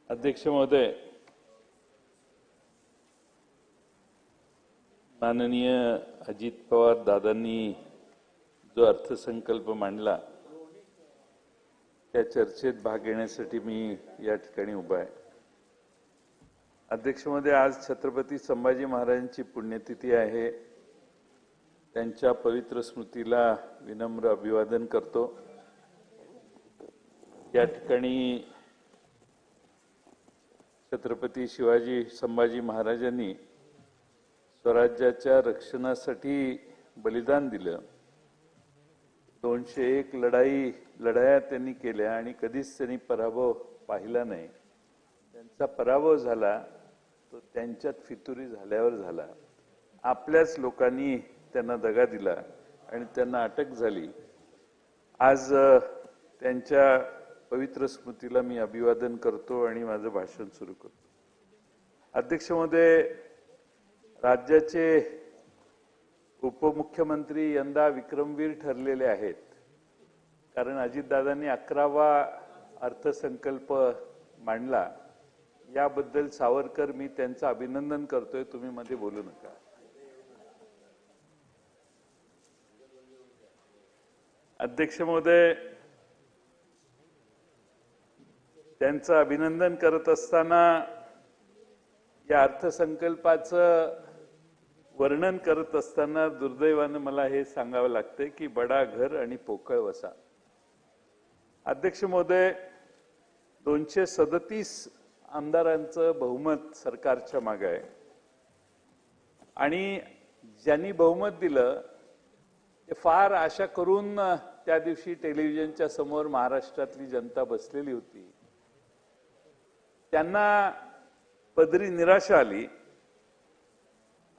अध्यक्ष महोदय, माननीय अजित पवार दादांनी जो अर्थसंकल्प मांडला त्या चर्चेत भाग घेण्यासाठी मी या ठिकाणी उभा आहे। अध्यक्ष महोदय, आज छत्रपती संभाजी महाराजांची पुण्यतिथी आहे। त्यांच्या पवित्र स्मृतीला विनम्र अभिवादन करतो। या ठिकाणी छत्रपती शिवाजी संभाजी महाराजांनी स्वराज्याच्या रक्षणासाठी बलिदान दिलं। 201 लढाया त्यांनी केल्या आणि कधीच त्यांनी पराभव पाहिला नाही। त्यांचा पराभव झाला तो त्यांच्यात फितुरी झाल्यावर झाला। आपल्याच लोकांनी त्यांना दगा दिला आणि त्यांना अटक झाली। आज त्यांच्या पवित्र स्मृतीला मी अभिवादन करतो आणि माझं भाषण सुरू करतो। अध्यक्ष महोदय, राज्याचे उपमुख्यमंत्री यंदा विक्रमवीर ठरलेले आहेत, कारण अजितदादांनी 11वा अर्थसंकल्प मांडला। याबद्दल सावरकर, मी त्यांचं अभिनंदन करतोय। तुम्ही मध्ये बोलू नका। अध्यक्ष महोदय, त्यांचं अभिनंदन करत असताना या अर्थसंकल्पाचं वर्णन करत असताना दुर्दैवाने मला हे सांगावं लागतंय की बडा घर आणि पोकळ वसा। अध्यक्ष महोदय, 237 आमदारांचं बहुमत सरकारच्या मागे आहे आणि ज्यांनी बहुमत दिलं ते फार आशा करून त्या दिवशी टेलिव्हिजनच्या समोर महाराष्ट्रातली जनता बसलेली होती। त्यांना पदरी निराशा आली।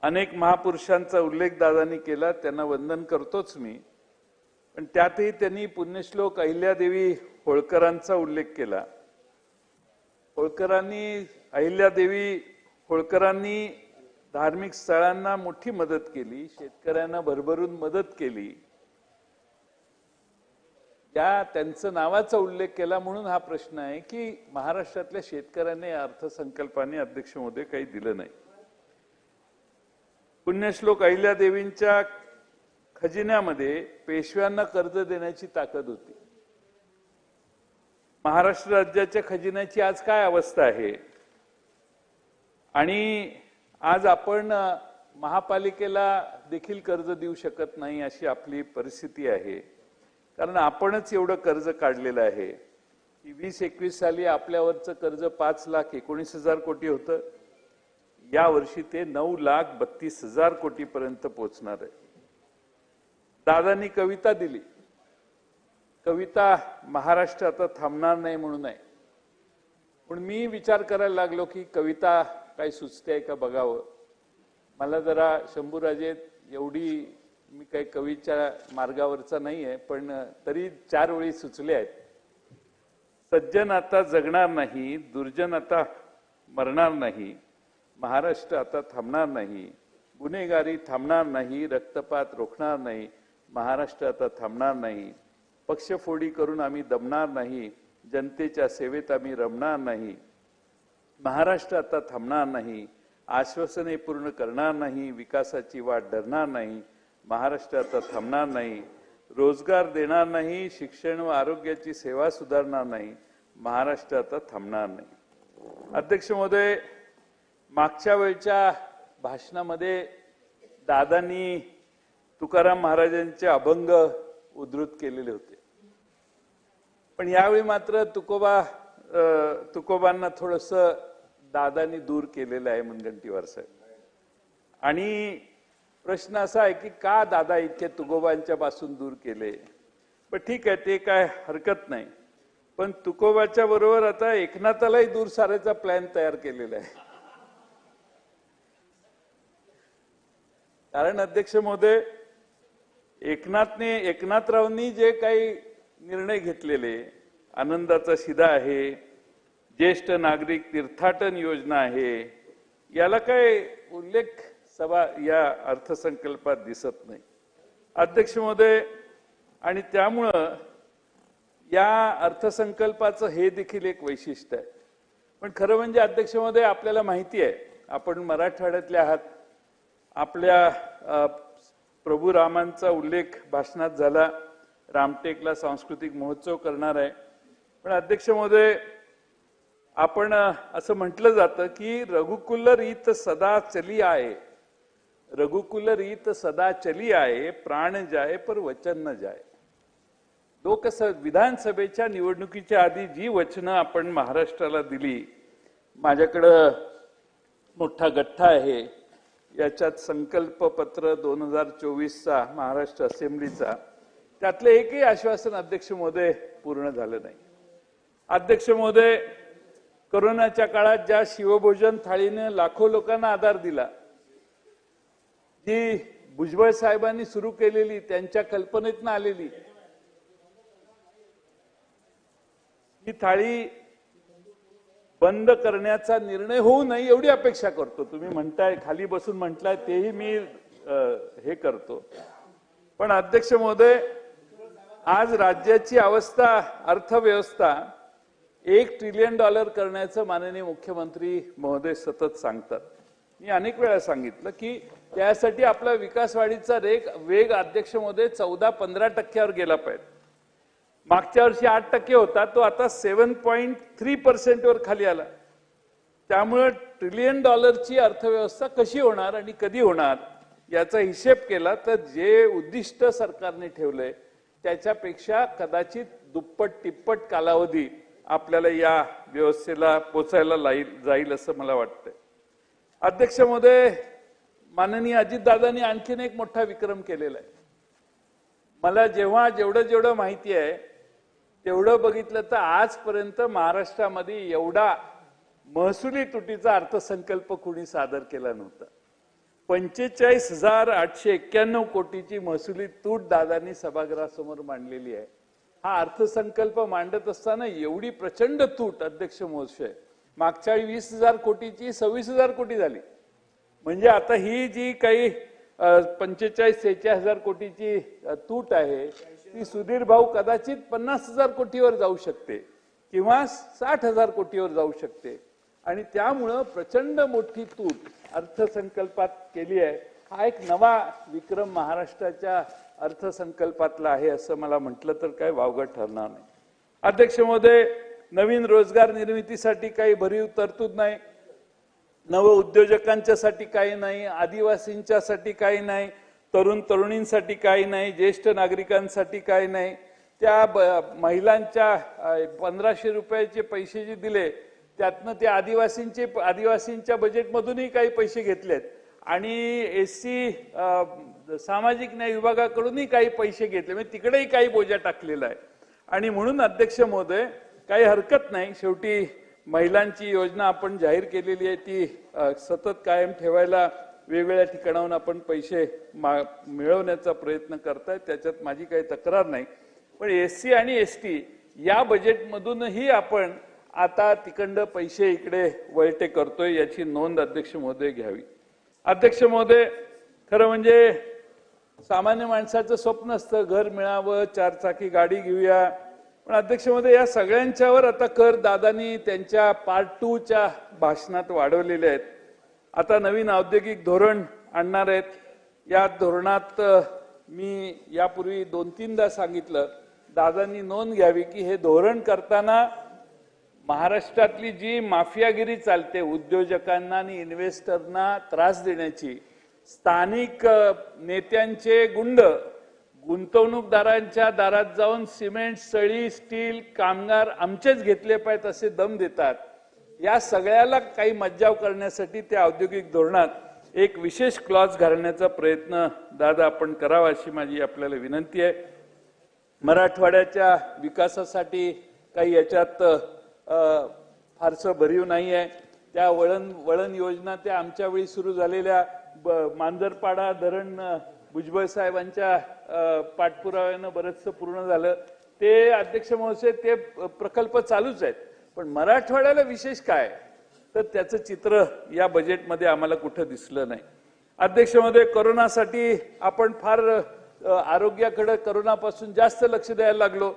अनेक महापुरुषांचा उल्लेख दादांनी केला, त्यांना वंदन करतोच मी, पण त्यातही त्यांनी पुण्यश्लोक अहिल्यादेवी होळकरांचा उल्लेख केला। अहिल्यादेवी होळकरांनी धार्मिक स्थळांना मोठी मदत केली, शेतकऱ्यांना भरभरून मदत केली। त्यांचं नावाचा उल्लेख केला म्हणून हा प्रश्न आहे की महाराष्ट्रातल्या शेतकऱ्यांनी अर्थसंकल्पाने अध्यक्ष महोदय काही दिलं नाही। पुण्यश्लोक अहिल्यादेवींच्या खजिन्यामध्ये पेशव्यांना कर्ज देण्याची ताकद होती। महाराष्ट्र राज्याच्या खजिन्याची आज काय अवस्था आहे? आणि आज आपण महापालिकेला देखील कर्ज देऊ शकत नाही अशी आपली परिस्थिती आहे, कारण आपणच एवढं कर्ज काढलेलं आहे की 2021 साली आपल्यावरचं कर्ज 5,19,000 कोटी होतं। या वर्षी ते 9,32,000 कोटीपर्यंत पोहोचणार आहे। दादांनी कविता दिली, कविता महाराष्ट्र आता थांबणार नाही म्हणून आहे। पण मी विचार करायला लागलो की कविता काही सुचते का बघावं। मला जरा शंभूराजे एवढी मी काही कवीच्या मार्गावरचा नाही आहे, पण तरी 4 ओळी सुचले आहेत। सज्जन आता जगणार नाही, दुर्जन आता मरणार नाही, महाराष्ट्र आता थांबणार नाही, गुन्हेगारी थांबणार नाही, रक्तपात रोखणार नाही, महाराष्ट्र आता थांबणार नाही, पक्षफोडी करून आम्ही दमणार नाही, जनतेच्या सेवेत आम्ही रमणार नाही, महाराष्ट्र आता थांबणार नाही, आश्वासने पूर्ण करणार नाही, विकासाची वाट धरणार नाही, महाराष्ट्र आता थांबणार नाही, रोजगार देणार नाही, शिक्षण व आरोग्याची सेवा सुधारणार नाही, महाराष्ट्र आता थांबणार नाही। अध्यक्ष महोदय, मागच्या वेळच्या भाषणामध्ये दादांनी तुकाराम महाराजांचे अभंग उद्धृत केलेले होते, पण यावेळी मात्र तुकोबांना थोडंसं दादांनी दूर केलेलं आहे मुनगंटीवार साहेब। आणि प्रश्न असा आहे की का दादा इतके तुकोबांच्या पासून दूर केले? पण ठीक आहे, ते काय हरकत नाही, पण तुकोबाच्या बरोबर आता एकनाथालाही दूर सारायचा प्लॅन तयार केलेला आहे। कारण अध्यक्ष महोदय, एकनाथरावांनी जे काही निर्णय घेतलेले, आनंदाचा शिधा आहे, ज्येष्ठ नागरिक तीर्थाटन योजना आहे, याला काय उल्लेख सभा या अर्थसंकल्पात दिसत नाही। अध्यक्ष महोदय, आणि त्यामुळं या अर्थसंकल्पाचं हे देखील एक वैशिष्ट्य आहे पण खरं म्हणजे अध्यक्ष महोदय आपल्याला माहिती आहे आपण मराठवाड्यातले आहात. आपल्या प्रभू रामांचा उल्लेख भाषणात झाला. रामटेकला सांस्कृतिक महोत्सव करणार आहे. पण अध्यक्ष महोदय आपण असं म्हटलं जातं की रघुकुल रीत सदा चली आए, रघुकुल रीत सदा चली आए, प्राण जाए पर वचन न जाए. विधानसभेच्या निवडणुकीच्या आधी जी वचनं आपण महाराष्ट्राला दिली, माझ्याकडं मोठा गठ्ठा आहे. याच्यात संकल्प पत्र 2024चा महाराष्ट्र असेंब्लीचा, त्यातलं एकही आश्वासन अध्यक्ष महोदय पूर्ण झालं नाही. अध्यक्ष महोदय कोरोनाच्या काळात ज्या शिवभोजन थाळीने लाखो लोकांना आधार दिला, जी भुजबळ साहेबांनी सुरू केलेली त्यांच्या कल्पनेतनं आलेली ही थाळी बंद करण्याचा निर्णय होऊ नये एवढी अपेक्षा करतो. तुम्ही म्हणताय खाली बसून म्हटलाय तेही मी हे करतो. पण अध्यक्ष महोदय आज राज्याची अवस्था, अर्थव्यवस्था $1 ट्रिलियन करण्याचं माननीय मुख्यमंत्री महोदय सतत सांगतात. मी अनेक वेळा सांगितलं की त्यासाठी आपला विकासवाढीचा वेग अध्यक्ष महोदय 14-15% गेला पाहिजे. मागच्या वर्षी 8% होता, तो आता 7.3% वर खाली आला. त्यामुळे $1 ट्रिलियन अर्थव्यवस्था कशी होणार आणि कधी होणार याचा हिशेब केला तर जे उद्दिष्ट सरकारने ठेवलंय त्याच्यापेक्षा कदाचित दुप्पट तिप्पट कालावधी आपल्याला या व्यवस्थेला पोचायला जाईल असं मला वाटतंय. अध्यक्ष महोदय माननीय अजितदादांनी आणखीन एक मोठा विक्रम केलेला आहे. मला जेवढं माहिती आहे तेवढं बघितलं तर आजपर्यंत महाराष्ट्रामध्ये एवढा महसुली तुटीचा अर्थसंकल्प कुणी सादर केला नव्हता. 45,891 कोटीची महसुली तूट दादांनी सभागृहासमोर मांडलेली आहे. हा अर्थसंकल्प मांडत असताना एवढी प्रचंड तूट अध्यक्ष महोदय, मागच्या 20,000 कोटीची 26,000 कोटी झाली. म्हणजे आता ही जी काही 45-46,000 कोटीची तूट आहे ती सुधीर भाऊ कदाचित 50,000 कोटीवर जाऊ शकते किंवा 60,000 कोटीवर जाऊ शकते. आणि त्यामुळं प्रचंड मोठी तूट अर्थसंकल्पात केली आहे. हा एक नवा विक्रम महाराष्ट्राच्या अर्थसंकल्पातला आहे असं मला म्हटलं तर काय वावगं ठरणार नाही. अध्यक्ष महोदय नवीन रोजगार निर्मितीसाठी काही भरीव तरतूद नाही, नव उद्योजकांच्यासाठी काही नाही, आदिवासींच्यासाठी काही नाही, तरुण तरुणींसाठी काही नाही, ज्येष्ठ नागरिकांसाठी काही नाही. त्या महिलांच्या 1,500 रुपयाचे पैसे जे दिले त्यातनं ते आदिवासींच्या बजेटमधूनही काही पैसे घेतलेत आणि एससी सामाजिक न्याय विभागाकडूनही काही पैसे घेतले. म्हणजे तिकडेही काही बोजा टाकलेला आहे. आणि म्हणून अध्यक्ष महोदय काही हरकत नाही, शेवटी महिलांची योजना आपण जाहीर केलेली आहे ती सतत कायम ठेवायला वेगवेगळ्या ठिकाणाहून आपण पैसे मिळवण्याचा प्रयत्न करताय, त्याच्यात माझी काही तक्रार नाही. पण एससी आणि एसटी या बजेटमधूनही आपण आता तिकडं पैसे इकडे वळते करतोय, याची नोंद अध्यक्ष महोदय घ्यावी. अध्यक्ष महोदय खरं म्हणजे सामान्य माणसाचं स्वप्न असतं घर मिळावं, 4 चाकी गाडी घेऊया. पण अध्यक्ष महोदय या सगळ्यांच्यावर आता कर दादांनी त्यांच्या पार्ट 2च्या भाषणात वाढवलेले आहेत. आता नवीन औद्योगिक धोरण आणणार आहेत. या धोरणात मी यापूर्वी 2-3दा सांगितलं, दादांनी नोंद घ्यावी की हे धोरण करताना महाराष्ट्रातली जी माफियागिरी चालते उद्योजकांना आणि इन्व्हेस्टरना त्रास देण्याची, स्थानिक नेत्यांचे गुंड गुंतवणूकदारांच्या दारात जाऊन सिमेंट, सळी, स्टील, कामगार आमचेच घेतले पाहिजेत असे दम देतात, या सगळ्याला काही मज्जाव करण्यासाठी त्या औद्योगिक धोरणात एक विशेष क्लॉज घालण्याचा प्रयत्न दादा आपण करावा अशी माझी आपल्याला विनंती आहे. मराठवाड्याच्या विकासासाठी काही याच्यात फारसं भरीव नाही आहे. त्या वळण योजना त्या आमच्या वेळी सुरू झालेल्या मांजरपाडा धरण भुजबळ साहेबांच्या पाठपुराव्यानं बरंचसं पूर्ण झालं. ते अध्यक्ष महोदय ते प्रकल्प चालूच आहेत. पण मराठवाड्याला विशेष काय तर त्याचं चित्र या बजेटमध्ये आम्हाला कुठं दिसलं नाही. अध्यक्ष महोदय कोरोनासाठी आपण फार आरोग्याकडे कोरोनापासून जास्त लक्ष द्यायला लागलो.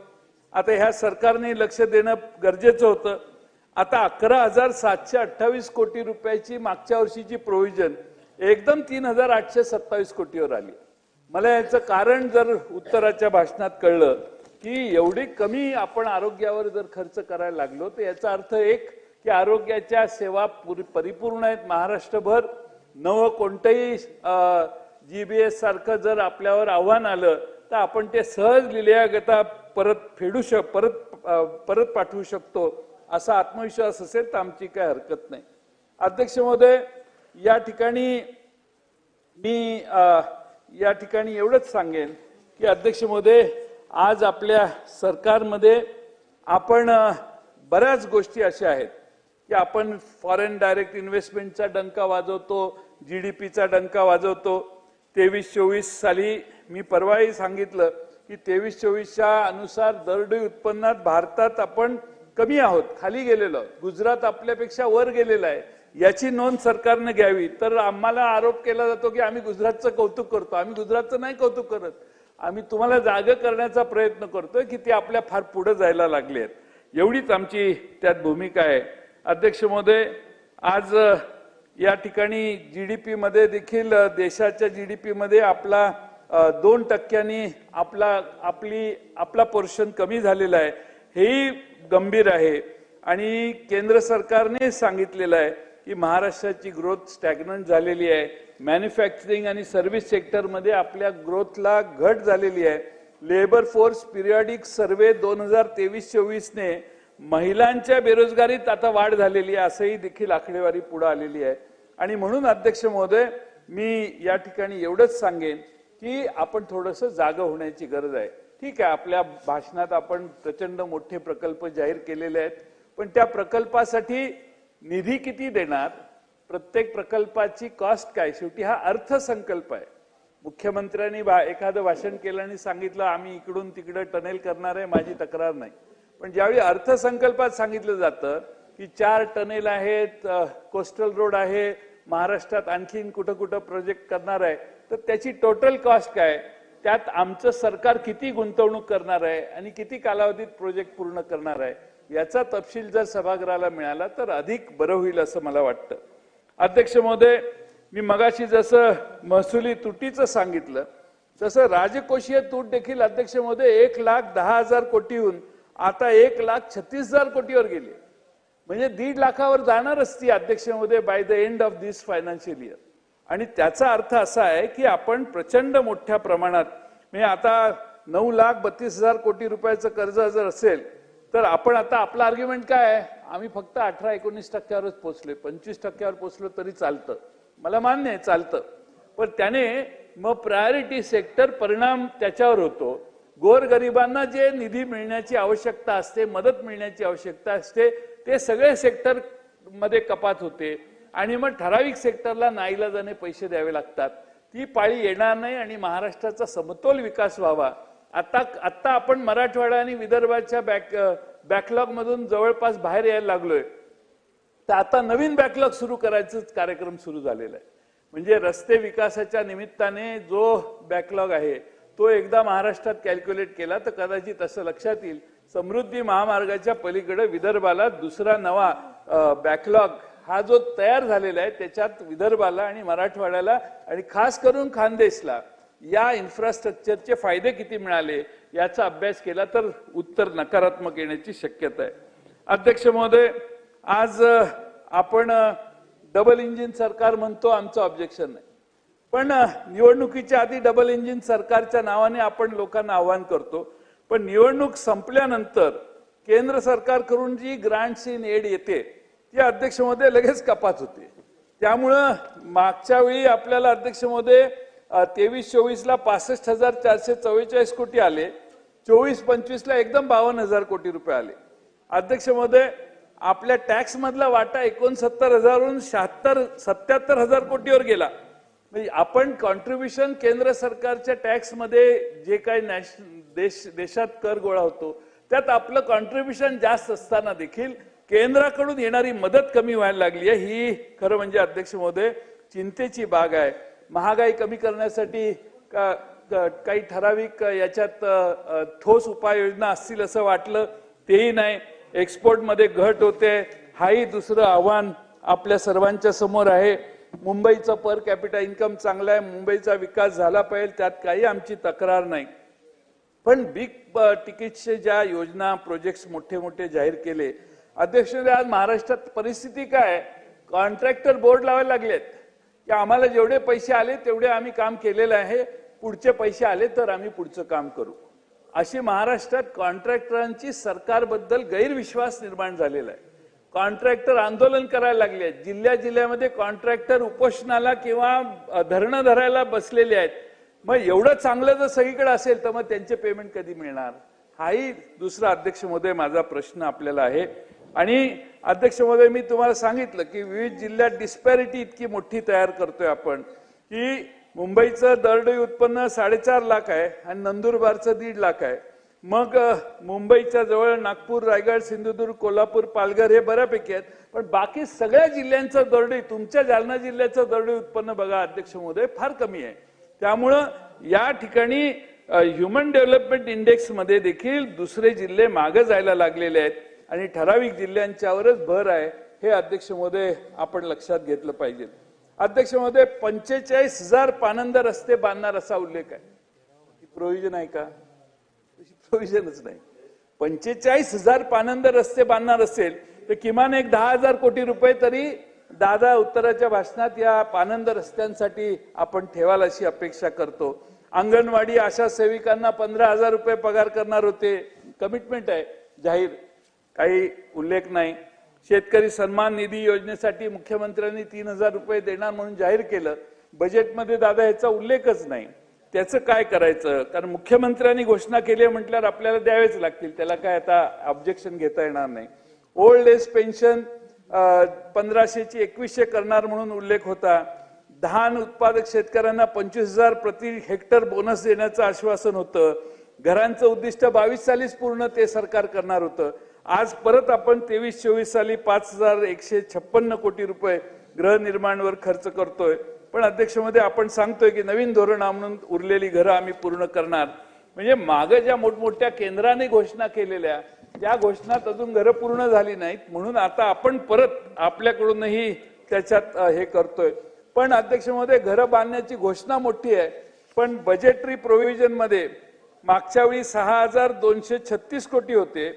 आता ह्या सरकारने लक्ष देणं गरजेचं होतं. आता 11,728 कोटी रुपयाची मागच्या वर्षीची प्रोव्हिजन एकदम 3,827 कोटीवर आली. मला याचं कारण जर उत्तराच्या भाषणात कळलं की एवढी कमी आपण आरोग्यावर जर खर्च करायला लागलो तर याचा अर्थ एक की आरोग्याच्या सेवा परिपूर्ण आहेत महाराष्ट्रभर. नवं कोणतंही GBS सारखं जर आपल्यावर आव्हान आलं तर आपण ते सहज लिहिल्यागता परत पाठवू शकतो असा आत्मविश्वास असेल तर आमची काय हरकत नाही. अध्यक्ष महोदय, या ठिकाणी मी एवढंच सांगेन की अध्यक्ष महोदय, आज आपल्या सरकारमध्ये आपण बऱ्याच गोष्टी अशा आहेत की आपण फॉरेन डायरेक्ट इन्व्हेस्टमेंटचा डंका वाजवतो, GDPचा डंका वाजवतो. 23-24 साली मी परवाही सांगितलं की 23-24च्या अनुसार दरडोई उत्पन्नात भारतात आपण कमी आहोत, खाली गेलेलो आहोत. गुजरात आपल्यापेक्षा वर गेलेला आहे. याची नोंद सरकारने घ्यावी. तर आम्हाला आरोप केला जातो की आम्ही गुजरातचं कौतुक करतो. आम्ही गुजरातचं नाही कौतुक करत. आम्ही तुम्हाला जागं करण्याचा प्रयत्न करतोय की ते आपल्या फार पुढे जायला लागले आहेत. एवढीच आमची त्यात भूमिका आहे. अध्यक्ष महोदय, आज या ठिकाणी GDP मध्ये देखील देशाच्या GDP मध्ये आपला 2% आपला पोर्शन कमी झालेला आहे. हेही गंभीर आहे. आणि केंद्र सरकारने सांगितलेलं आहे की महाराष्ट्राची ग्रोथ स्टॅग्नंट झालेली आहे. मॅन्युफॅक्चरिंग आणि सर्व्हिस सेक्टरमध्ये आपल्या ग्रोथला घट झालेली आहे. लेबर फोर्स पिरियडिक सर्वे 2023-24 ने महिलांच्या बेरोजगारीत आता वाढ झालेली आहे असंही देखील आकडेवारी पुढे आलेली आहे. आणि म्हणून अध्यक्ष महोदय, मी या ठिकाणी एवढंच सांगेन की आपण थोडंसं जागं होण्याची गरज आहे. ठीक आहे, आपल्या भाषणात आपण प्रचंड मोठे प्रकल्प जाहीर केलेले आहेत, पण त्या प्रकल्पासाठी निधी किती देणार, प्रत्येक प्रकल्पाची कॉस्ट काय, शेवटी हा अर्थसंकल्प आहे. मुख्यमंत्र्यांनी एखादं भाषण केलं आणि सांगितलं आम्ही इकडून तिकडे टनेल करणार आहे, माझी तक्रार नाही. पण ज्यावेळी अर्थसंकल्पात सांगितलं जातं की 4 टनेल आहेत, कोस्टल रोड आहे, महाराष्ट्रात आणखीन कुठं कुठं प्रोजेक्ट करणार आहे, तर त्याची टोटल कॉस्ट काय, त्यात आमचं सरकार किती गुंतवणूक करणार आहे आणि किती कालावधीत प्रोजेक्ट पूर्ण करणार आहे, याचा तपशील जर सभागृहाला मिळाला तर अधिक बरं होईल असं मला वाटतं. अध्यक्ष महोदय, मी मगाशी जसं महसुली तुटीचं सांगितलं तसं राजकोषीय तूट देखील अध्यक्ष महोदय 1,10,000 कोटीहून आता 1,36,000 कोटीवर गेली. म्हणजे 1.5 लाखावर जाणारच ती अध्यक्ष महोदय by the end of this financial year. आणि त्याचा अर्थ असा आहे की आपण प्रचंड मोठ्या प्रमाणात म्हणजे आता 9,32,000 कोटी रुपयाचं कर्ज जर असेल तर आपण आता आपला आर्ग्युमेंट काय आहे, आम्ही फक्त 18-19% पोहोचलोय, 25% पोहोचलो तरी चालतं. मला मान्य आहे चालतं, पण त्याने मग प्रायोरिटी सेक्टर परिणाम त्याच्यावर होतो. गोरगरिबांना जे निधी मिळण्याची आवश्यकता असते, मदत मिळण्याची आवश्यकता असते, ते सगळे सेक्टर मध्ये कपात होते आणि मग ठराविक सेक्टरला नाईलाजाने पैसे द्यावे लागतात. ती पाळी येणार नाही आणि महाराष्ट्राचा समतोल विकास व्हावा. आता आपण मराठवाडा आणि विदर्भाच्या बॅकलॉग मधून जवळपास बाहेर यायला लागलोय. तर आता नवीन बॅकलॉग सुरू करायचा कार्यक्रम सुरू झालेला आहे. म्हणजे रस्ते विकासाच्या निमित्ताने जो बॅकलॉग आहे तो एकदा महाराष्ट्रात कॅल्क्युलेट केला तर कदाचित असं लक्षात येईल समृद्धी महामार्गाच्या पलीकडे विदर्भाला दुसरा नवा बॅकलॉग हा जो तयार झालेला आहे त्याच्यात विदर्भाला आणि मराठवाड्याला आणि खास करून खानदेशला या इन्फ्रास्ट्रक्चरचे फायदे किती मिळाले याचा अभ्यास केला तर उत्तर नकारात्मक येण्याची शक्यता आहे. अध्यक्ष महोदय, आज आपण डबल इंजिन सरकार म्हणतो, आमचं ऑब्जेक्शन नाही, पण निवडणुकीच्या आधी डबल इंजिन सरकारच्या नावाने आपण लोकांना आवाहन करतो. पण निवडणूक संपल्यानंतर केंद्र सरकारकडून जी ग्रांट्स इन एड येते ती अध्यक्ष महोदय लगेच कपात होते. त्यामुळं मागच्या वेळी आपल्याला अध्यक्ष महोदय 23-24 ला 65,444 कोटी आले, 24-25 ला एकदम 52,000 कोटी रुपये आले. अध्यक्ष महोदय, आपल्या टॅक्स मधला वाटा 69,000वरून 77,000 कोटीवर गेला. म्हणजे आपण कॉन्ट्रीब्युशन केंद्र सरकारच्या टॅक्स मध्ये जे काही देशात कर गोळा होतो त्यात आपलं कॉन्ट्रीब्युशन जास्त असताना देखील केंद्राकडून येणारी मदत कमी व्हायला लागली आहे. ही खरं म्हणजे अध्यक्ष महोदय चिंतेची बाब आहे. महागाई कमी करण्यासाठी काही ठराविक याच्यात ठोस उपाययोजना असतील असं वाटलं, तेही नाही. एक्सपोर्ट मध्ये घट होते, हाही दुसरं आव्हान आपल्या सर्वांच्या समोर आहे. मुंबईचा पर कॅपिटा इन्कम चांगला आहे, मुंबईचा विकास झाला पाहिजे, त्यात काही आमची तक्रार नाही. पण बिग तिकीटचे ज्या योजना प्रोजेक्ट्स मोठे मोठे जाहीर केले, अध्यक्ष आज महाराष्ट्रात परिस्थिती काय, कॉन्ट्रॅक्टर बोर्ड लावायला लागलेत की आम्हाला जेवढे पैसे आले तेवढे आम्ही काम केलेलं आहे, पुढचे पैसे आले तर आम्ही पुढचं काम करू. अशी महाराष्ट्रात कॉन्ट्रॅक्टरांची सरकारबद्दल गैरविश्वास निर्माण झालेला आहे. कॉन्ट्रॅक्टर आंदोलन करायला लागले आहेत, जिल्ह्यामध्ये कॉन्ट्रॅक्टर उपोषणाला किंवा धरणं धरायला बसलेले आहेत. मग एवढं चांगलं जर सगळीकडे असेल तर मग त्यांचे पेमेंट कधी मिळणार, हाही दुसरा अध्यक्ष महोदय माझा प्रश्न आपल्याला आहे. आणि अध्यक्ष महोदय मी तुम्हाला सांगितलं की विविध जिल्ह्यात डिस्पॅरिटी इतकी मोठी तयार करतोय आपण की मुंबईचं दरडोई उत्पन्न 4.5 लाख आहे आणि नंदुरबारचं 1.5 लाख आहे. मग मुंबईच्या जवळ नागपूर, रायगड, सिंधुदुर्ग, कोल्हापूर, पालघर हे बऱ्यापैकी आहेत. पण बाकी सगळ्या जिल्ह्यांचं दरडोई, तुमच्या जालना जिल्ह्याचं दरडोई उत्पन्न बघा अध्यक्ष महोदय फार कमी आहे. त्यामुळं या ठिकाणी ह्युमन डेव्हलपमेंट इंडेक्स मध्ये देखील दुसरे जिल्हे मागे जायला लागलेले आहेत आणि ठराविक जिल्ह्यांच्यावरच भर आहे. हे अध्यक्ष महोदय आपण लक्षात घेतलं पाहिजे. अध्यक्ष महोदय 45,000 पानंद रस्ते बांधणार असा उल्लेख आहे. प्रोव्हिजन आहे का? प्रोव्हिजनच नाही. 45,000 पानंद रस्ते बांधणार असेल तर किमान एक 10,000 कोटी रुपये तरी दादा उत्तराच्या भाषणात या पानंद रस्त्यांसाठी आपण ठेवाल अशी अपेक्षा करतो. अंगणवाडी आशा सेविकांना 15,000 रुपये पगार करणार होते, कमिटमेंट आहे जाहीर, काही उल्लेख नाही. शेतकरी सन्मान निधी योजनेसाठी मुख्यमंत्र्यांनी 3,000 रुपये देणार म्हणून जाहीर केलं, बजेटमध्ये दादा याचा उल्लेखच नाही. त्याचं काय करायचं, कारण मुख्यमंत्र्यांनी घोषणा केली म्हटल्यावर आपल्याला द्यावेच लागतील, त्याला काय आता ऑब्जेक्शन घेता येणार नाही. ओल्ड एज पेन्शन 1500ची 2100 करणार म्हणून उल्लेख होता. धान उत्पादक शेतकऱ्यांना 25,000 प्रति हेक्टर बोनस देण्याचं आश्वासन होतं. घरांचं उद्दिष्ट 22 सालीच पूर्ण ते सरकार करणार होतं. आज परत आपण 23-24 साली 5,156 कोटी रुपये गृहनिर्माणवर खर्च करतोय. पण अध्यक्ष महोदय आपण सांगतोय की नवीन धोरण आणून उरलेली घरं आम्ही पूर्ण करणार. म्हणजे मागे ज्या मोठमोठ्या केंद्राने घोषणा केलेल्या त्या घोषणात अजून घरं पूर्ण झाली नाहीत, म्हणून आता आपण परत आपल्याकडूनही त्याच्यात हे करतोय. पण अध्यक्ष महोदय घरं बांधण्याची घोषणा मोठी आहे, पण बजेटरी प्रोव्हिजन मध्ये मागच्या वेळी 6,236 कोटी होते,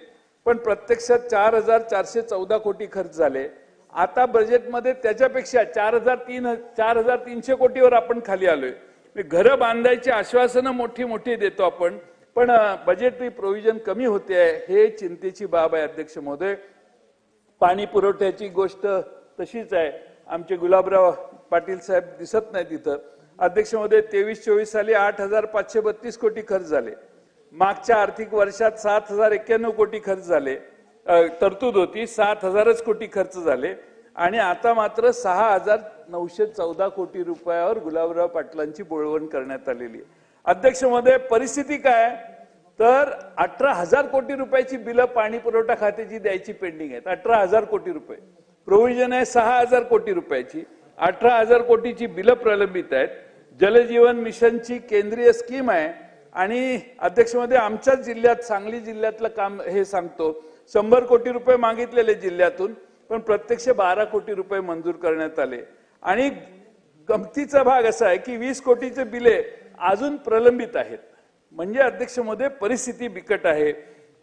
पण प्रत्यक्षात 4,414 कोटी खर्च झाले. आता बजेटमध्ये त्याच्यापेक्षा 4,300 कोटीवर आपण खाली आलोय. घरं बांधायची आश्वासनं मोठी मोठी देतो आपण, पण बजेटरी प्रोव्हिजन कमी होते आहे, हे चिंतेची बाब आहे अध्यक्ष महोदय. पाणी पुरवठ्याची गोष्ट तशीच आहे. आमचे गुलाबराव पाटील साहेब दिसत नाही तिथं. अध्यक्ष महोदय 23-24 साली 8,532 कोटी खर्च झाले. मागच्या आर्थिक वर्षात 7,091 कोटी खर्च झाले, तरतूद होती 7,000च कोटी खर्च झाले आणि आता मात्र 6,914 कोटी रुपयावर गुलाबराव पाटलांची बोळवण करण्यात आलेली आहे. अध्यक्ष महोदय परिस्थिती काय तर 18,000 कोटी रुपयाची बिलं पाणी पुरवठा खात्याची द्यायची पेंडिंग आहेत. 18,000 कोटी रुपये प्रोव्हिजन आहे 6,000 कोटी रुपयाची, 18,000 कोटीची बिलं प्रलंबित आहेत. जलजीवन मिशनची केंद्रीय स्कीम आहे आणि अध्यक्ष महोदय आमच्याच जिल्ह्यात सांगली जिल्ह्यातलं काम हे सांगतो, 100 कोटी रुपये मागितलेले जिल्ह्यातून, पण प्रत्यक्ष 12 कोटी रुपये मंजूर करण्यात आले. आणि गमतीचा भाग असा आहे की 20 कोटीचे बिले अजून प्रलंबित आहेत. म्हणजे अध्यक्ष महोदय परिस्थिती बिकट आहे.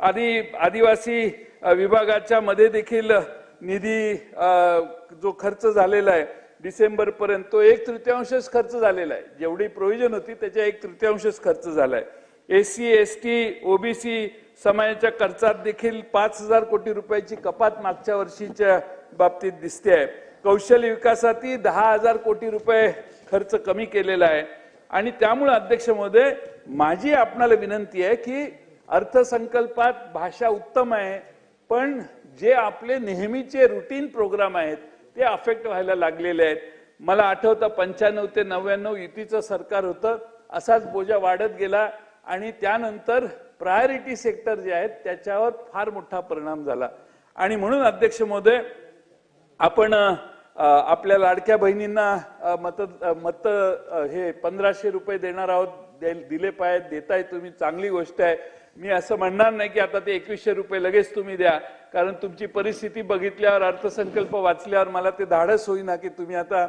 आदिवासी विभागाच्या मध्ये देखील निधी जो खर्च झालेला आहे डिसेंबर पर्यंत तो 1/3 खर्च झालेला आहे. जेवढी प्रोव्हिजन होती त्याच्या 1/3 खर्च झालाय. SC ST OBC समाजाच्या खर्चात देखील 5,000 कोटी रुपयाची कपात मागच्या वर्षीच्या बाबतीत दिसते आहे. कौशल्य विकासातही 10,000 कोटी रुपये खर्च कमी केलेला आहे. आणि त्यामुळे अध्यक्ष महोदय माझी आपणाला विनंती आहे की अर्थसंकल्पात भाषा उत्तम आहे, पण जे आपले नेहमीचे रुटीन प्रोग्राम आहेत ते अफेक्ट व्हायला लागलेले आहेत. मला आठवतं 95 ते 99 युतीचं सरकार होतं, असाच बोजा वाढत गेला आणि त्यानंतर प्रायोरिटी सेक्टर जे आहेत त्याच्यावर फार मोठा परिणाम झाला. आणि म्हणून अध्यक्ष महोदय आपण आपल्या लाडक्या बहिणींना मत हे 1,500 रुपये देणार आहोत, दिले पाहिजे, देताय तुम्ही, चांगली गोष्ट आहे. मी असं म्हणणार नाही की आता ते 2100 रुपये लगेच तुम्ही द्या, कारण तुमची परिस्थिती बघितल्यावर, अर्थसंकल्प वाचल्यावर मला ते धाडस होईना की तुम्ही आता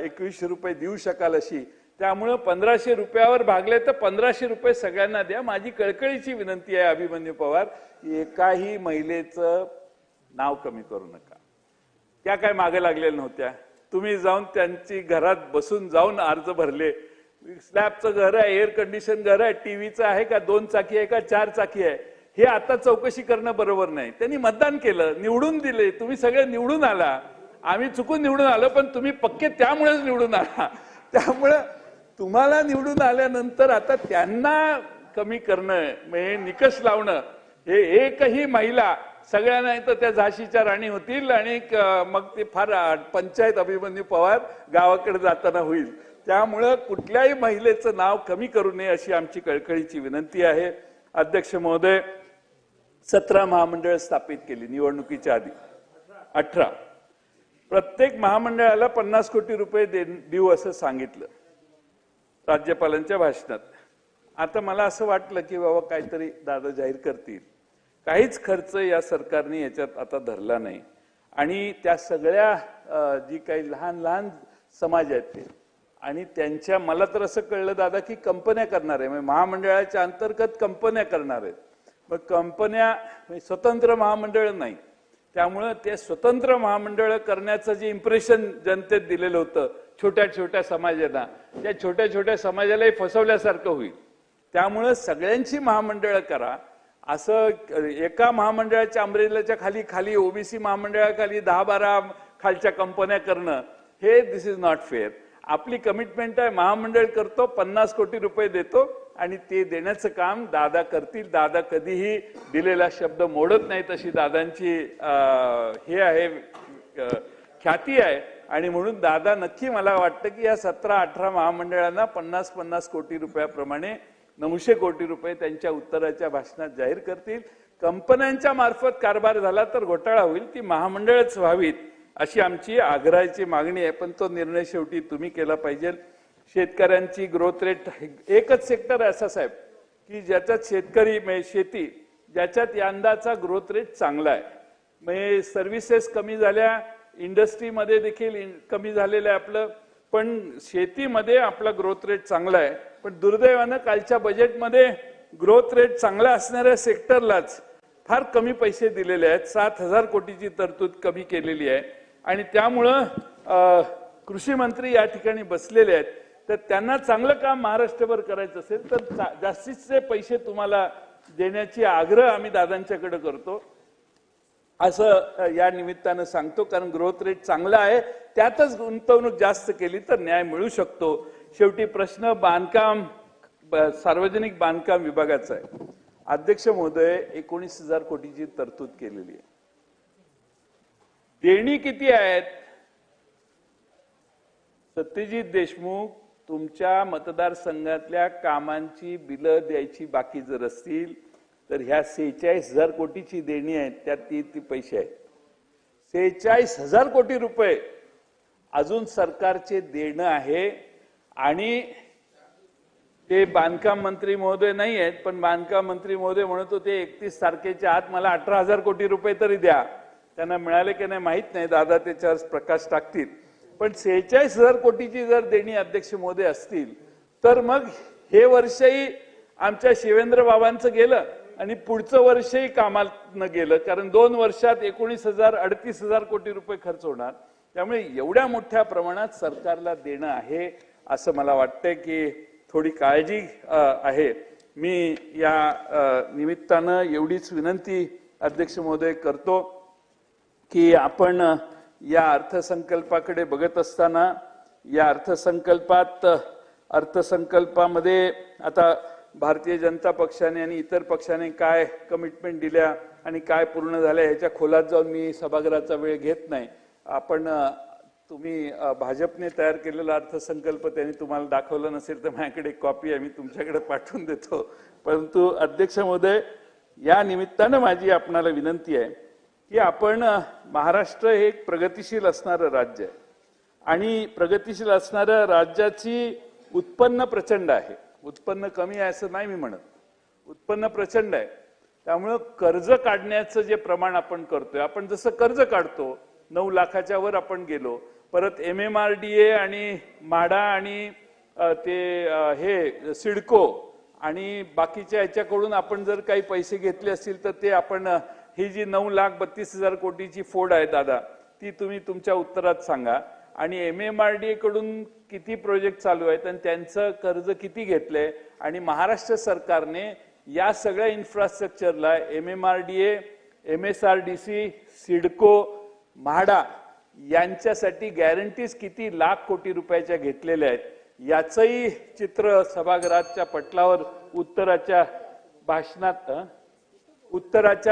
2100 रुपये देऊ शकाल अशी. त्यामुळे 1500 रुपयावर भागले तर 1500 रुपये सगळ्यांना द्या. माझी कळकळीची विनंती आहे अभिमन्यू पवार, एकाही महिलेचं नाव कमी करू नका. त्या काय मागे लागलेल्या नव्हत्या, तुम्ही जाऊन त्यांची घरात बसून जाऊन अर्ज भरले. स्लॅबचं घर आहे, एअर कंडिशन घर आहे, टीव्हीचं आहे का, 2 चाकी आहे का 4 चाकी आहे, हे आता चौकशी करणं बरोबर नाही. त्यांनी मतदान केलं, निवडून दिले, तुम्ही सगळे निवडून आला. आम्ही चुकून निवडून आलो, पण तुम्ही पक्के त्यामुळेच निवडून आला. त्यामुळं तुम्हाला निवडून आल्यानंतर आता त्यांना कमी करणं म्हणजे निकष लावणं, हे एकही महिला, सगळ्या नाही तर त्या झाशीच्या राणी होतील आणि मग ते फार पंचायत अभिमन्यू पवार गावाकडे जाताना होईल. त्यामुळं कुठल्याही महिलेचं नाव कमी करू नये अशी आमची कळकळीची विनंती आहे. अध्यक्ष महोदय, 17 महामंडळ स्थापित केली निवडणुकीच्या आधी, 18. प्रत्येक महामंडळाला 50 कोटी रुपये देऊ असं सांगितलं राज्यपालांच्या भाषणात. आता मला असं वाटलं की बाबा काहीतरी दादा जाहीर करतील. काहीच खर्च या सरकारने याच्यात आता धरला नाही आणि त्या सगळ्या जी काही लहान लहान समाज आहेत ते आणि त्यांच्या, मला तर असं कळलं दादा की कंपन्या करणार आहे, म्हणजे महामंडळाच्या अंतर्गत कंपन्या करणार आहेत. मग कंपन्या स्वतंत्र महामंडळ नाही, त्यामुळं ते स्वतंत्र महामंडळ करण्याचं जे इम्प्रेशन जनतेत दिलेलं होतं छोट्या छोट्या समाजांना, त्या छोट्या छोट्या समाजालाही फसवल्यासारखं होईल. त्यामुळं सगळ्यांची महामंडळ करा. असं एका महामंडळाच्या अमरेल्याच्या खाली खाली ओबीसी महामंडळाखाली 10-12 खालच्या कंपन्या करणं, हे दिस इज नॉट फेअर. आपली कमिटमेंट आहे, महामंडळ करतो, 50 कोटी रुपये देतो आणि ते देण्याचं काम दादा करतील. दादा कधीही दिलेला शब्द मोडत नाही, तशी दादांची हे आहे, ख्याती आहे. आणि म्हणून दादा नक्की, मला वाटतं की या 17-18 महामंडळांना 50-50 कोटी रुपयाप्रमाणे 900 कोटी रुपये त्यांच्या उत्तराच्या भाषणात जाहीर करतील. कंपन्यांच्या मार्फत कारभार झाला तर घोटाळा होईल, ती महामंडळच व्हावीत अशी आमची आग्रहाची मागणी आहे. पण तो निर्णय शेवटी तुम्ही केला पाहिजे. शेतकऱ्यांची ग्रोथ रेट, एकच सेक्टर आहे असा साहेब की ज्याच्यात शेतकरी म्हणजे शेती, ज्याच्यात यंदाचा ग्रोथ रेट चांगला आहे. म्हणजे सर्व्हिसेस कमी झाल्या, इंडस्ट्रीमध्ये देखील कमी झालेलं आहे आपलं, पण शेतीमध्ये आपला ग्रोथ रेट चांगला आहे. पण दुर्दैवानं कालच्या बजेटमध्ये ग्रोथ रेट चांगला असणाऱ्या सेक्टरलाच फार कमी पैसे दिलेले आहेत. 7,000 कोटीची तरतूद कमी केलेली आहे आणि त्यामुळं कृषी मंत्री या ठिकाणी बसलेले आहेत. तर त्यांना चांगलं काम महाराष्ट्रभर करायचं असेल तर जास्तीचे पैसे तुम्हाला देण्याची आग्रह आम्ही दादांच्याकडे करतो असं या निमित्तानं सांगतो. कारण ग्रोथ रेट चांगला आहे, त्यातच गुंतवणूक जास्त केली तर न्याय मिळू शकतो. शेवटी प्रश्न बांधकाम, सार्वजनिक बांधकाम विभागाचा आहे. अध्यक्ष महोदय, 19,000 कोटीची तरतूद केलेली आहे. देणी किती आहेत? सत्यजित देशमुख, तुमच्या मतदारसंघातल्या कामांची बिलं द्यायची बाकी जर असतील तर ह्या 46,000 कोटीची देणी आहेत, त्यात ती पैसे आहेत. 46,000 कोटी रुपये अजून सरकारचे देणं आहे आणि ते बांधकाम मंत्री महोदय नाही आहेत, पण बांधकाम मंत्री महोदय म्हणत होते 31 तारखेच्या आत मला 18,000 कोटी रुपये तरी द्या. त्यांना मिळाले की नाही माहित नाही, दादा त्याच्यावर प्रकाश टाकतील. पण 46,000 कोटीची जर देणी अध्यक्ष महोदय असतील तर मग हे वर्षही आमच्या शिवेंद्र बाबांचं गेलं आणि पुढचं वर्षही कामाला गेलं, कारण 2 वर्षात 19,000-38,000 कोटी रुपये खर्च होणार. त्यामुळे एवढ्या मोठ्या प्रमाणात सरकारला देणं आहे असं मला वाटतंय की थोडी काळजी आहे. मी या निमित्तानं एवढीच विनंती अध्यक्ष महोदय करतो की आपण या अर्थसंकल्पाकडे बघत असताना, या अर्थसंकल्पामध्ये आता भारतीय जनता पक्षाने आणि इतर पक्षाने काय कमिटमेंट दिल्या आणि काय पूर्ण झाल्या ह्याच्या खोलात जाऊन मी सभागृहाचा वेळ घेत नाही. तुम्ही भाजपने तयार केलेला अर्थसंकल्प त्यांनी तुम्हाला दाखवला नसेल तर माझ्याकडे एक कॉपी आहे, मी तुमच्याकडे पाठवून देतो. परंतु अध्यक्ष महोदय, या निमित्तानं माझी आपणाला विनंती आहे की आपण, महाराष्ट्र हे एक प्रगतिशील असणारं राज्य आहे आणि प्रगतिशील असणाऱ्या राज्याची उत्पन्न प्रचंड आहे. उत्पन्न कमी आहे असं नाही मी म्हणत, उत्पन्न प्रचंड आहे. त्यामुळं कर्ज काढण्याचं जे प्रमाण आपण करतोय, आपण जसं कर्ज काढतो 9 लाखाच्या वर आपण गेलो, परत MMRDA आणि म्हाडा आणि हे सिडको आणि बाकीच्या याच्याकडून आपण जर काही पैसे घेतले असतील तर ते आपण ही जी 9,32,000 कोटीची फोड आहे दादा, ती तुम्ही तुमच्या उत्तरात सांगा. आणि MMRDA कडून किती प्रोजेक्ट चालू आहेत आणि त्यांचं कर्ज किती घेतलंय, आणि महाराष्ट्र सरकारने या सगळ्या इन्फ्रास्ट्रक्चरला MMRDA, MSRDC, सिडको, म्हाडा यांच्यासाठी गॅरंटीज किती लाख कोटी रुपयाच्या घेतलेल्या आहेत याचंही चित्र सभागृहाच्या पटलावर उत्तराच्या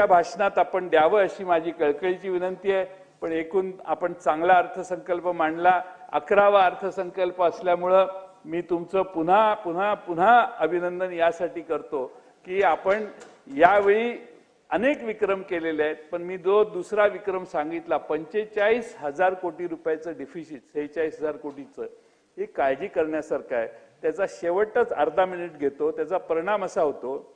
भाषणात आपण द्यावं अशी माझी कळकळीची विनंती आहे. पण एकूण आपण चांगला अर्थसंकल्प मांडला, 11वा अर्थसंकल्प असल्यामुळं मी तुमचं पुन्हा पुन्हा पुन्हा अभिनंदन यासाठी करतो की आपण यावेळी अनेक विक्रम केलेले आहेत. पण मी जो दुसरा विक्रम सांगितला 45,000 कोटी रुपयाचं डिफिसिट, 46,000 कोटीचं, ही काळजी करण्यासारखं आहे. त्याचा शेवटच अर्धा मिनिट घेतो. त्याचा परिणाम असा होतो,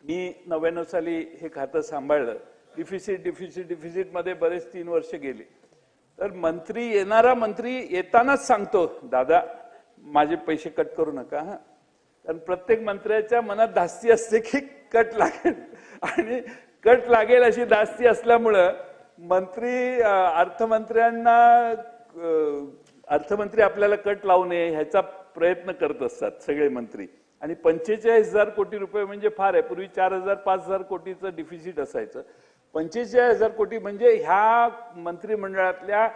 मी 99 साली हे खातं सांभाळलं. डिफिसिट मध्ये बरेच 3 वर्ष गेली. तर येणारा मंत्री येतानाच सांगतो, दादा माझे पैसे कट करू नका हा. कारण प्रत्येक मंत्र्याच्या मनात धास्ती असते की कट लागेल, आणि कट लागेल अशी धास्ती असल्यामुळं अर्थमंत्री आपल्याला कट लावू नये ह्याचा प्रयत्न करत असतात सगळे मंत्री. आणि 45,000 कोटी रुपये म्हणजे फार आहे. पूर्वी 4,000 5,000 कोटीचं डिफिसिट असायचं. 45,000 कोटी म्हणजे ह्या मंत्रिमंडळातल्या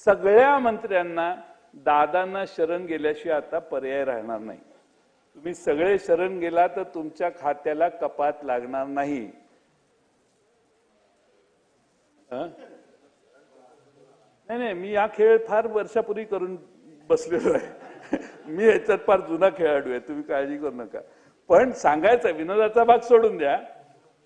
सगळ्या मंत्र्यांना दादांना शरण गेल्याशिवाय आता पर्याय राहणार नाही. तुम्ही सगळे शरण गेला तर तुमच्या खात्याला कपात लागणार नाही. नाही, मी हा खेळ फार वर्षापूर्वी करून बसलेलो आहे. मी ह्याच्यात फार जुना खेळाडू आहे, तुम्ही काळजी करू नका. पण सांगायचं, विनोदाचा भाग सोडून द्या,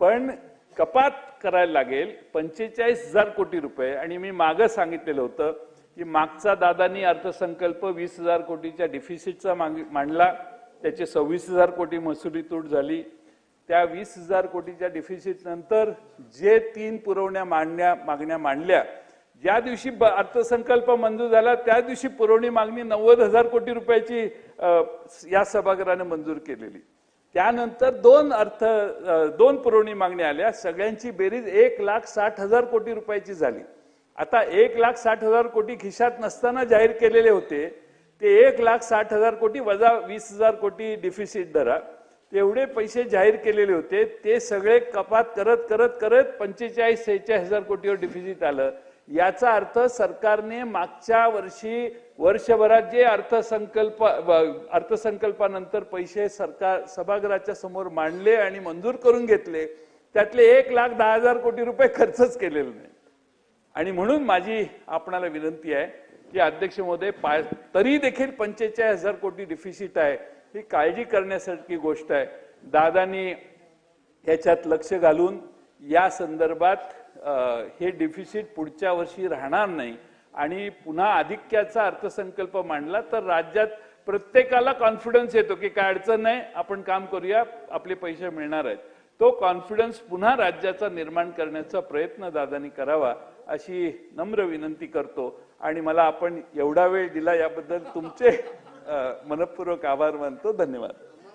पण कपात करायला लागेल 45,000 कोटी रुपये. आणि मी मागं सांगितलेलं होतं की मागचा दादांनी अर्थसंकल्प 20,000 कोटीच्या डिफिसिटचा मांडला, त्याचे 26,000 कोटी महसुली तूट झाली. त्या 20,000 कोटीच्या डिफिसिट नंतर जे 3 मागण्या मांडल्या, ज्या दिवशी अर्थसंकल्प मंजूर झाला त्या दिवशी पुरवणी मागणी 90,000 कोटी रुपयाची या सभागृहाने मंजूर केलेली. त्यानंतर दोन पुरवणी मागण्या आल्या, सगळ्यांची बेरीज 1,60,000 कोटी रुपयाची झाली. आता 1,60,000 कोटी खिशात नसताना जाहीर केलेले होते ते 1,60,000 कोटी वजा 20,000 कोटी डिफिसिट धरा, तेवढे पैसे जाहीर केलेले होते. ते सगळे कपात करत करत करत 45,000-46,000 कोटीवर डिफिसिट आलं. याचा अर्थ सरकारने मागच्या वर्षी वर्षभरात जे अर्थसंकल्पानंतर पैसे सरकार सभागृहाच्या समोर मांडले आणि मंजूर करून घेतले, त्यातले 1,10,000 कोटी रुपये खर्चच केलेले नाही. आणि म्हणून माझी आपणाला विनंती आहे की अध्यक्ष महोदय, तरी देखील 45,000 कोटी डिफिसिट आहे, ही काळजी करण्यासारखी गोष्ट आहे. दादांनी याच्यात लक्ष घालून या संदर्भात हे डिफिसिट पुढच्या वर्षी राहणार नाही आणि पुन्हा अधिक्याचा अर्थसंकल्प मांडला तर राज्यात प्रत्येकाला कॉन्फिडन्स येतो की काय अडचण नाही, आपण काम करूया, आपले पैसे मिळणार आहेत. तो कॉन्फिडन्स पुन्हा राज्याचा निर्माण करण्याचा प्रयत्न दादांनी करावा अशी नम्र विनंती करतो. आणि मला आपण एवढा वेळ दिला याबद्दल तुमचे मनपूर्वक आभार मानतो. धन्यवाद.